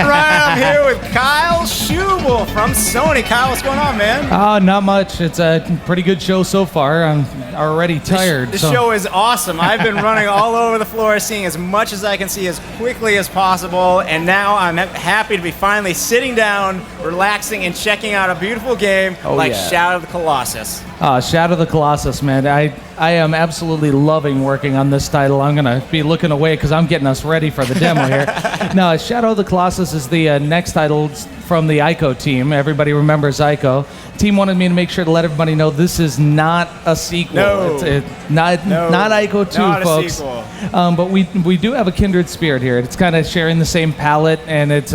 Right, I'm here with Kyle Schubel from Sony. Kyle, what's going on, man? Not much. It's a pretty good show so far. I'm already tired. The show is awesome. I've been running all over the floor, seeing as much as I can see as quickly as possible, and now I'm happy to be finally sitting down, relaxing, and checking out a beautiful game Shadow of the Colossus. Shadow of the Colossus, man. I am absolutely loving working on this title. I'm going to be looking away because I'm getting us ready for the demo here. No, Shadow of the Colossus is the next title from the Ico team. Everybody remembers Ico. Team wanted me to make sure to let everybody know this is not a sequel. No. It's not Ico 2, not folks. A sequel. But we do have a kindred spirit here. It's kind of sharing the same palette, and it's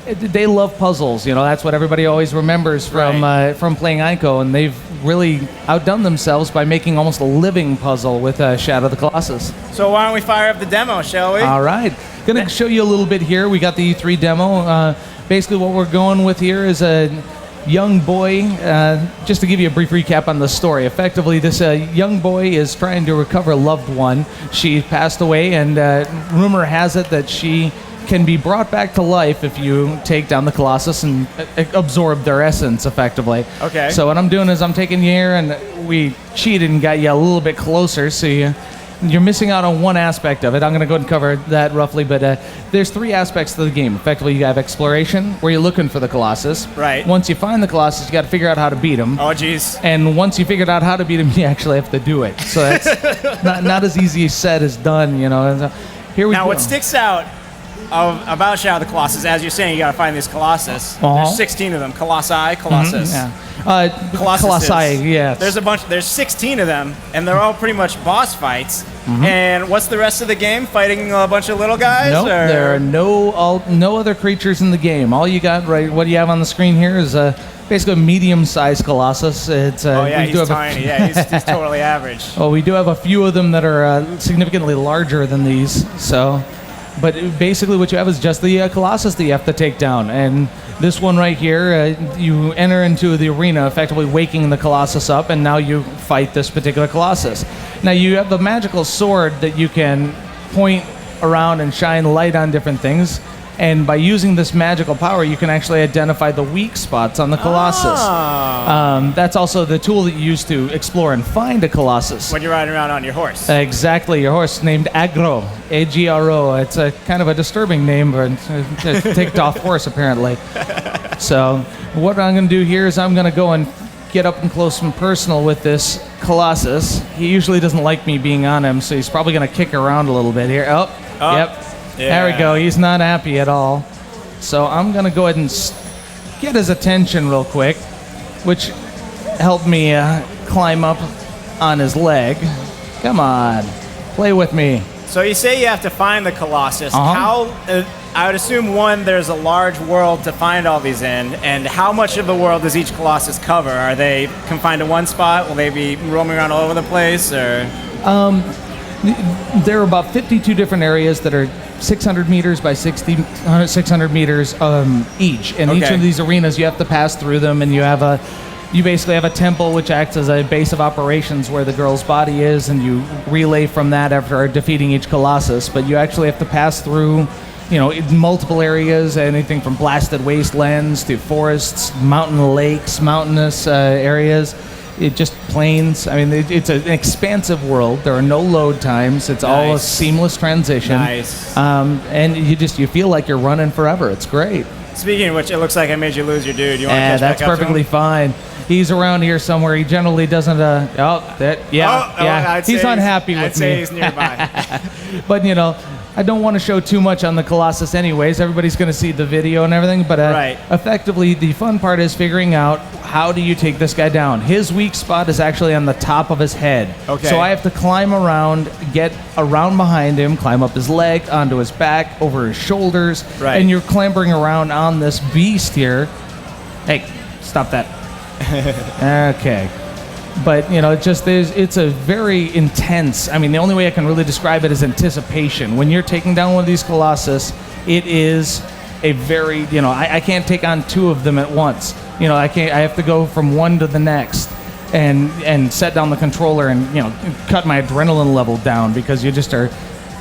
they love puzzles. That's what everybody always remembers from playing Ico, and they've really outdone themselves by making almost a living puzzle with Shadow of the Colossus. So why don't we fire up the demo, shall we? All right. Going to show you a little bit here. We got the E3 demo. Basically what we're going with here is a young boy. Just to give you a brief recap on the story. Effectively, this young boy is trying to recover a loved one. She passed away, and rumor has it that she can be brought back to life if you take down the Colossus and absorb their essence, effectively. Okay. So what I'm doing is I'm taking you here, and we cheated and got you a little bit closer, so you're missing out on one aspect of it. I'm going to go ahead and cover that roughly, but there's three aspects to the game. Effectively, you have exploration, where you're looking for the Colossus. Right. Once you find the Colossus, you got to figure out how to beat him. Oh, jeez. And once you figured out how to beat him, you actually have to do it. So that's not as easy said as done, Here we go. Now, what sticks out about Shadow of the Colossus, as you're saying, you got to find these Colossus. There's 16 of them. Colossus. Colossi, yes. There's 16 of them, and they're all pretty much boss fights. And what's the rest of the game? Fighting a bunch of little guys? Nope, there are no other creatures in the game. All you got, what you have on the screen here is basically a medium-sized Colossus. It's he's tiny. He's totally average. Well, we do have a few of them that are significantly larger than these, so... But basically what you have is just the Colossus that you have to take down. And this one right here, you enter into the arena, effectively waking the Colossus up, and now you fight this particular Colossus. Now you have the magical sword that you can point around and shine light on different things. And by using this magical power, you can actually identify the weak spots on the Colossus. That's also the tool that you use to explore and find a Colossus. When you're riding around on your horse. Exactly. Your horse named Agro. A-G-R-O. It's a kind of a disturbing name, but a ticked-off horse, apparently. So what I'm going to do here is I'm going to go and get up and close and personal with this Colossus. He usually doesn't like me being on him, so he's probably going to kick around a little bit here. Yep. Yeah. There we go. He's not happy at all. So I'm going to go ahead and get his attention real quick, which helped me climb up on his leg. Come on. Play with me. So you say you have to find the Colossus. How? I would assume, one, there's a large world to find all these in, and how much of the world does each Colossus cover? Are they confined to one spot? Will they be roaming around all over the place, or...? There are about 52 different areas that are 600 meters by 600 meters each. And each of these arenas, you have to pass through them, and you basically have a temple which acts as a base of operations where the girl's body is, and you relay from that after defeating each Colossus. But you actually have to pass through, multiple areas, anything from blasted wastelands to forests, mountain lakes, mountainous areas. It just plains. I mean, it's an expansive world. There are no load times. It's all a seamless transition. Nice. And you feel like you're running forever. It's great. Speaking of which, it looks like I made you lose your dude. You want to catch that's back up perfectly to him? fine. He's around here somewhere. He generally doesn't. He's unhappy with me. I'd say he's nearby. But I don't want to show too much on the Colossus anyways. Everybody's going to see the video and everything. But effectively, the fun part is figuring out how do you take this guy down. His weak spot is actually on the top of his head. Okay. So I have to climb around, get around behind him, climb up his leg, onto his back, over his shoulders. Right. And you're clambering around on this beast here. Hey, stop that. Okay. But, it's a very intense... I mean, the only way I can really describe it is anticipation. When you're taking down one of these Colossus, it is a very... I can't take on two of them at once. I have to go from one to the next and set down the controller and, cut my adrenaline level down because you just are...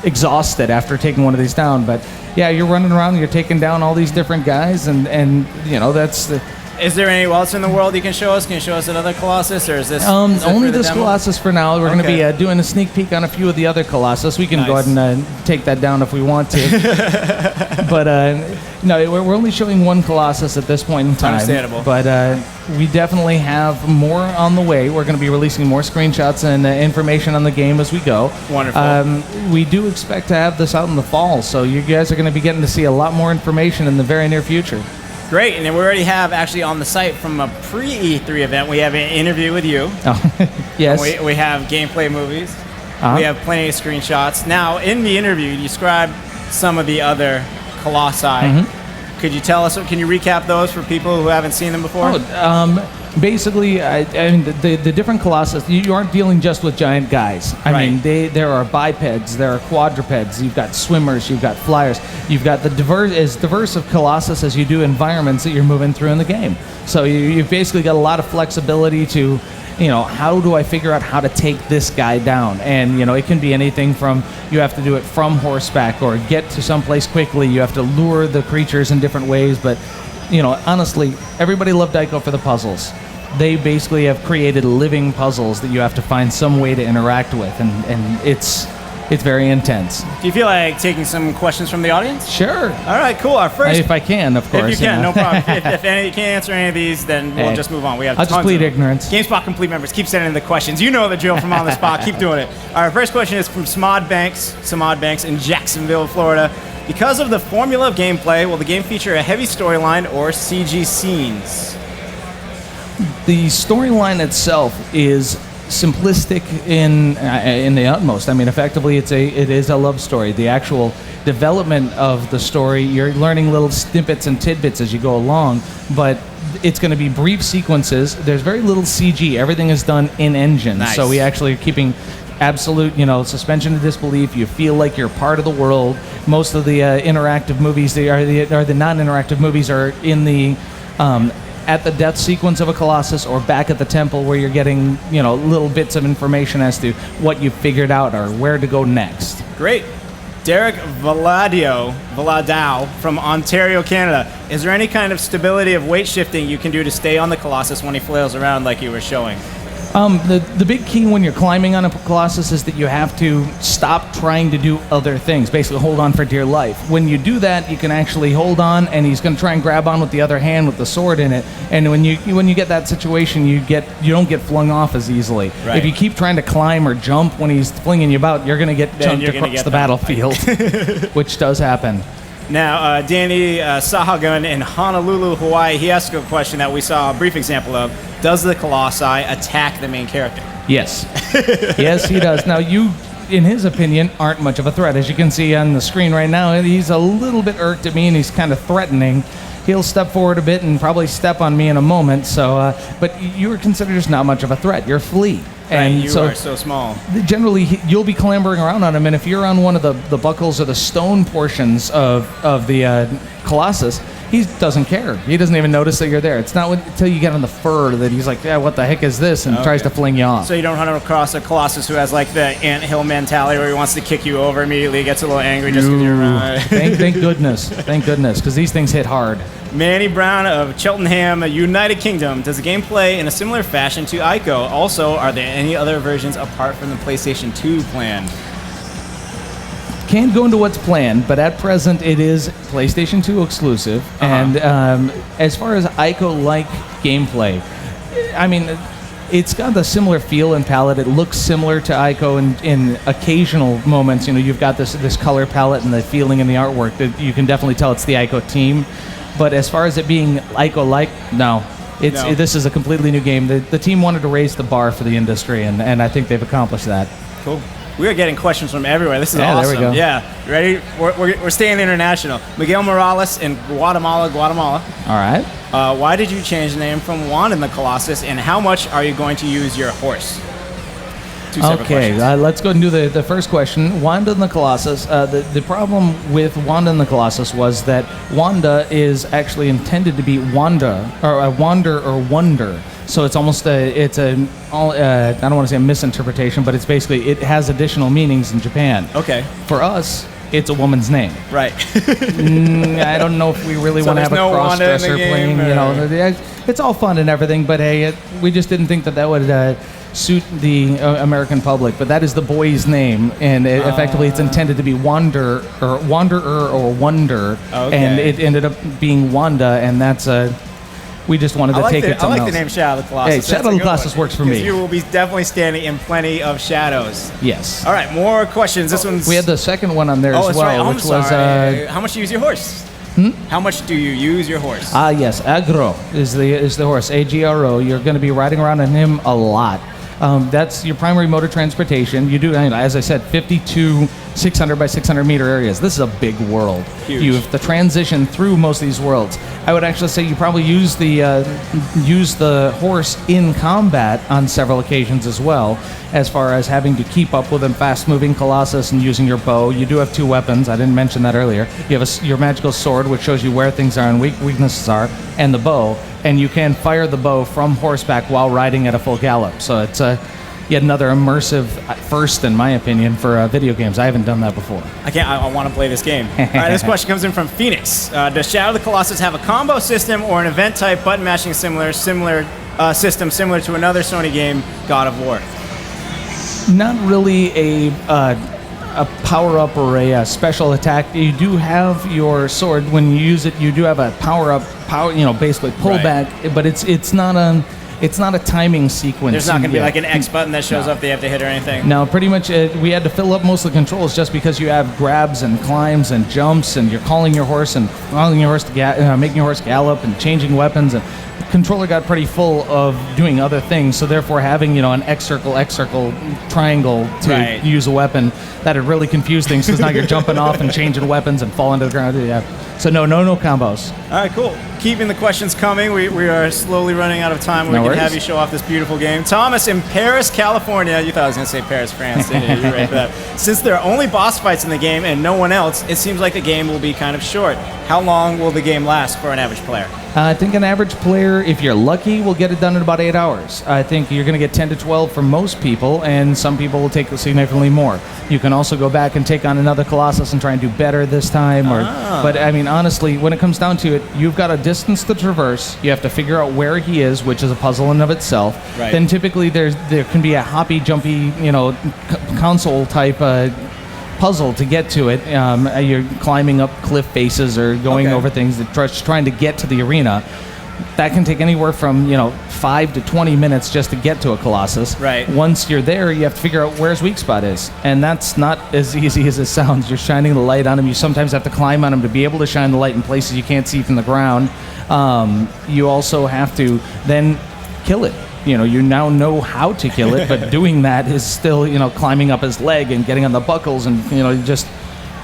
exhausted after taking one of these down. But yeah, you're running around, you're taking down all these different guys, and that's the. Is there anywhere else in the world you can show us? Can you show us another Colossus, or is this only this Colossus for now? We're going to be doing a sneak peek on a few of the other Colossus. We can go ahead and take that down if we want to. But no, we're only showing one Colossus at this point in time. Understandable. But we definitely have more on the way. We're going to be releasing more screenshots and information on the game as we go. Wonderful. We do expect to have this out in the fall, so you guys are going to be getting to see a lot more information in the very near future. Great, and then we already have actually on the site from a pre-E3 event, we have an interview with you. Oh, yes. We have gameplay movies. We have plenty of screenshots. Now, in the interview, you described some of the other Colossi. Could you tell us, can you recap those for people who haven't seen them before? Basically, I mean, the different Colossus, you aren't dealing just with giant guys. I mean, there are bipeds, there are quadrupeds, you've got swimmers, you've got flyers, you've got as diverse of Colossus as you do environments that you're moving through in the game. So you've basically got a lot of flexibility to, how do I figure out how to take this guy down? And, it can be anything from you have to do it from horseback or get to someplace quickly, you have to lure the creatures in different ways, but honestly, everybody loved Ico for the puzzles. They basically have created living puzzles that you have to find some way to interact with, and it's very intense. Do you feel like taking some questions from the audience? Sure. All right, cool. Our first, if I can, of course. If you can, no problem. if you can't answer any of these, then we'll just move on. We have I'll just plead ignorance. GameSpot Complete members, keep sending in the questions. You know the drill from on the spot. Keep doing it. Our first question is from Samad Banks in Jacksonville, Florida. Because of the formula of gameplay, will the game feature a heavy storyline or CG scenes? The storyline itself is simplistic in the utmost. I mean, effectively, it is a love story. The actual development of the story, you're learning little snippets and tidbits as you go along, but it's going to be brief sequences. There's very little CG. Everything is done in engine. Nice. So we actually are keeping absolute, suspension of disbelief. You feel like you're part of the world. Most of the interactive movies, the non-interactive movies, are in the at the death sequence of a Colossus or back at the temple where you're getting, little bits of information as to what you figured out or where to go next. Great. Derek Valadow from Ontario, Canada. Is there any kind of stability of weight shifting you can do to stay on the Colossus when he flails around like you were showing? The big key when you're climbing on a Colossus is that you have to stop trying to do other things, basically hold on for dear life. When you do that, you can actually hold on, and he's going to try and grab on with the other hand with the sword in it. And when you get that situation, you don't get flung off as easily. Right. If you keep trying to climb or jump when he's flinging you about, you're going to get chunked across the battlefield, which does happen. Now, Danny Sahagun in Honolulu, Hawaii, he asked a question that we saw a brief example of. Does the Colossi attack the main character? Yes. Yes, he does. Now, you, in his opinion, aren't much of a threat. As you can see on the screen right now, he's a little bit irked at me, and he's kind of threatening. He'll step forward a bit and probably step on me in a moment. So, but you are considered just not much of a threat. You're a flea. And you are so small. Generally, you'll be clambering around on him, and if you're on one of the buckles or the stone portions of the Colossus, he doesn't care. He doesn't even notice that you're there. It's not until you get on the fur that he's like, yeah, what the heck is this? And tries to fling you off. So you don't run across a Colossus who has like the anthill mentality where he wants to kick you over immediately, gets a little angry just because you're around. Thank goodness. Thank goodness, because these things hit hard. Manny Brown of Cheltenham, United Kingdom. Does the game play in a similar fashion to Ico? Also, are there any other versions apart from the PlayStation 2 planned? Can't go into what's planned, but at present it is PlayStation 2 exclusive. And as far as Ico-like gameplay, I mean, it's got the similar feel and palette. It looks similar to Ico in occasional moments. You've got this color palette and the feeling in the artwork that you can definitely tell it's the Ico team. But as far as it being Ico-like, no. This is a completely new game. The team wanted to raise the bar for the industry, and I think they've accomplished that. Cool. We are getting questions from everywhere. This is awesome. There we go. Yeah. Ready? We're staying international. Miguel Morales in Guatemala. All right. Why did you change the name from Juan in the Colossus, and how much are you going to use your horse? Two separate questions. Let's go and do the first question. Wanda and the Colossus. The problem with Wanda and the Colossus was that Wanda is actually intended to be Wanda, or a wander or wonder. So it's almost I don't want to say a misinterpretation, but it's basically, it has additional meanings in Japan. Okay. For us, it's a woman's name. Right. I don't know if we really want to have a cross-dresser playing. It's all fun and everything, but hey, we just didn't think that would suit the American public. But that is the boy's name, and effectively it's intended to be wanderer or wonder, and it ended up being Wanda, and that's we just wanted to take it somewhere else. I like the name Shadow of the Colossus. Hey, Shadow of the Colossus works for me. You will be definitely standing in plenty of shadows. Yes. All right, more questions. This one's... We had the second one on there as well, which was... How much do you use your horse? How much do you use your horse? Yes, Agro is the horse, AGRO. You're going to be riding around on him a lot. That's your primary mode of transportation. You do, as I said, 52 600 by 600 meter areas. This is a big world. Huge. You have to transition through most of these worlds. I would actually say you probably use the horse in combat on several occasions as well, as far as having to keep up with a fast-moving Colossus and using your bow. You do have two weapons. I didn't mention that earlier. You have your magical sword, which shows you where things are and weaknesses are, and the bow. And you can fire the bow from horseback while riding at a full gallop. So it's yet another immersive first, in my opinion, for video games. I haven't done that before. I want to play this game. All right, this question comes in from Phoenix. Does Shadow of the Colossus have a combo system or an event-type button mashing similar system similar to another Sony game, God of War? Not really a power-up or a special attack. You do have your sword. When you use it, you do have a power-up, basically pullback, but it's not a timing sequence. There's not going to be like an X button that shows up they have to hit or anything? No, pretty much we had to fill up most of the controls just because you have grabs and climbs and jumps, and you're calling your horse and making your horse gallop and changing weapons, and the controller got pretty full of doing other things, so therefore having an X circle, triangle to use a weapon, that had really confused things, because now you're jumping off and changing weapons and falling to the ground. Yeah. So no combos. All right, cool. Keeping the questions coming. We are slowly running out of time. We can have you show off this beautiful game. Thomas in Paris, California. You thought I was going to say Paris, France, didn't you? You're right for that. Since there are only boss fights in the game and no one else, it seems like the game will be kind of short. How long will the game last for an average player? I think an average player, if you're lucky, will get it done in about 8 hours. I think you're going to get 10 to 12 for most people, and some people will take significantly more. You can also go back and take on another Colossus and try and do better this time. But I mean, honestly, when it comes down to it, you've got a distance to traverse. You have to figure out where he is, which is a puzzle in of itself. Right. Then typically there can be a hoppy, jumpy, console type puzzle to get to it. You're climbing up cliff faces or going over things, trying to get to the arena. That can take anywhere from 5 to 20 minutes just to get to a Colossus. Right. Once you're there, you have to figure out where his weak spot is, and that's not as easy as it sounds. You're shining the light on him. You sometimes have to climb on him to be able to shine the light in places you can't see from the ground. You also have to then kill it. You now know how to kill it, but doing that is still, climbing up his leg and getting on the buckles, and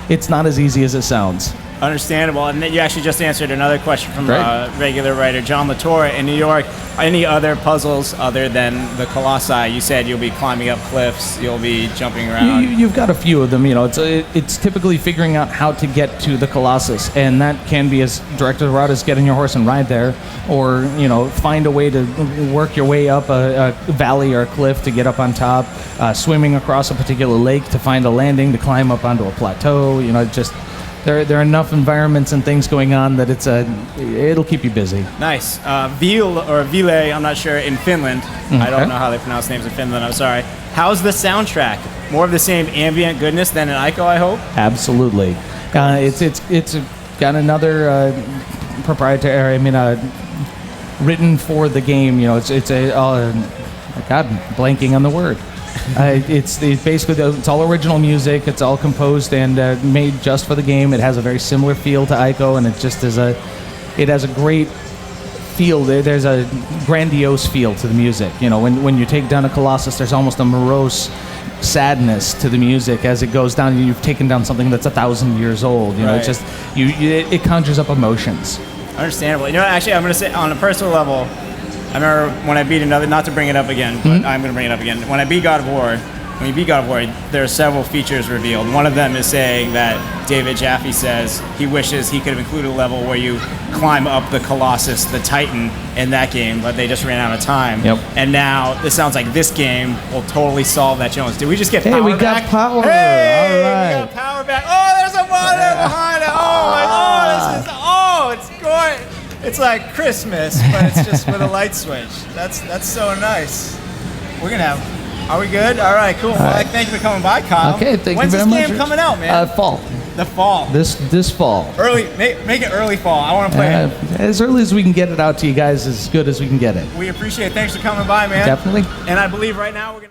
it's not as easy as it sounds. Understandable. And then you actually just answered another question from regular writer John Latorre in New York. Any other puzzles other than the Colossi? You said you'll be climbing up cliffs, you'll be jumping around. You've got a few of them. It's typically figuring out how to get to the Colossus, and that can be as direct a route as getting your horse and ride there, or find a way to work your way up a valley or a cliff to get up on top, swimming across a particular lake to find a landing to climb up onto a plateau. There are enough environments and things going on that it'll keep you busy. Nice. Ville, I'm not sure, in Finland. I don't know how they pronounce names in Finland, I'm sorry. How's the soundtrack? More of the same ambient goodness than an Ico, I hope? Absolutely. It's got another proprietary, written for the game. God, blanking on the word. It's basically it's all original music. It's all composed and made just for the game. It has a very similar feel to Ico, and it has a great feel. There's a grandiose feel to the music. When you take down a Colossus, there's almost a morose sadness to the music as it goes down. You've taken down something that's 1,000 years old. It conjures up emotions. Understandable. Actually, I'm going to say on a personal level, I remember when I beat another, not to bring it up again, but I'm going to bring it up again. When I beat God of War, when you beat God of War, there are several features revealed. One of them is saying that David Jaffe says he wishes he could have included a level where you climb up the Colossus, the Titan, in that game, but they just ran out of time. Yep. And now this sounds like this game will totally solve that challenge. Did we just get power Hey, we back? got power. Hey, All right. we got power back. Oh, there's a monitor behind it. It's great. It's like Christmas, but it's just with a light switch. That's so nice. We're gonna have. Are we good? All right, cool. Well, thank you for coming by, Kyle. Okay, thank When's you very much. When's this game coming out, man? Fall. The fall. This fall. Early. Make it early fall. I want to play it. As early as we can get it out to you guys, as good as we can get it. We appreciate it. Thanks for coming by, man. Definitely. And I believe right now we're gonna.